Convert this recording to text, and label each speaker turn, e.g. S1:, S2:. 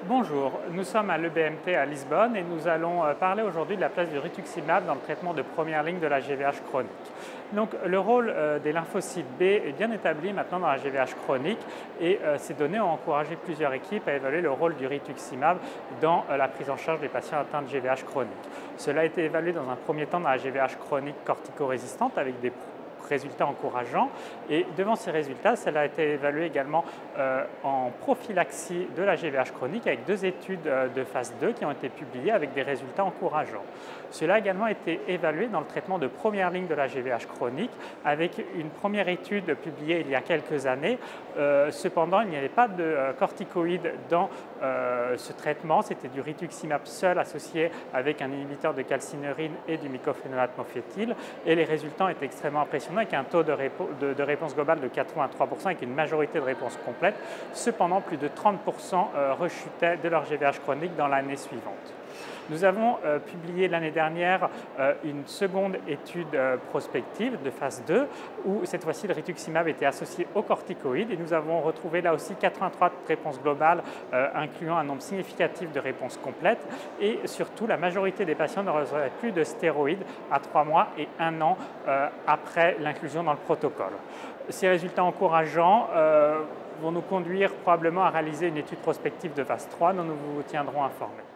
S1: Bonjour, nous sommes à l'EBMT à Lisbonne et nous allons parler aujourd'hui de la place du rituximab dans le traitement de première ligne de la GVH chronique. Donc, le rôle des lymphocytes B est bien établi maintenant dans la GVH chronique et ces données ont encouragé plusieurs équipes à évaluer le rôle du rituximab dans la prise en charge des patients atteints de GVH chronique. Cela a été évalué dans un premier temps dans la GVH chronique cortico-résistante avec des résultats encourageants et devant ces résultats, cela a été évalué également en prophylaxie de la GVH chronique avec deux études de phase 2 qui ont été publiées avec des résultats encourageants. Cela a également été évalué dans le traitement de première ligne de la GVH chronique avec une première étude publiée il y a quelques années. Cependant, il n'y avait pas de corticoïdes dans ce traitement, c'était du rituximab seul associé avec un inhibiteur de calcineurin et du mycophénolate mofétyl et les résultats étaient extrêmement impressionnants avec un taux de réponse globale de 83% avec une majorité de réponses complètes. Cependant, plus de 30% rechutaient de leur GVH chronique dans l'année suivante. Nous avons publié l'année dernière une seconde étude prospective de phase 2 où cette fois-ci le rituximab était associé aux corticoïdes et nous avons retrouvé là aussi 83 réponses globales incluant un nombre significatif de réponses complètes et surtout la majorité des patients ne recevaient plus de stéroïdes à 3 mois et 1 an après l'inclusion dans le protocole. Ces résultats encourageants vont nous conduire probablement à réaliser une étude prospective de phase 3 dont nous vous tiendrons informés.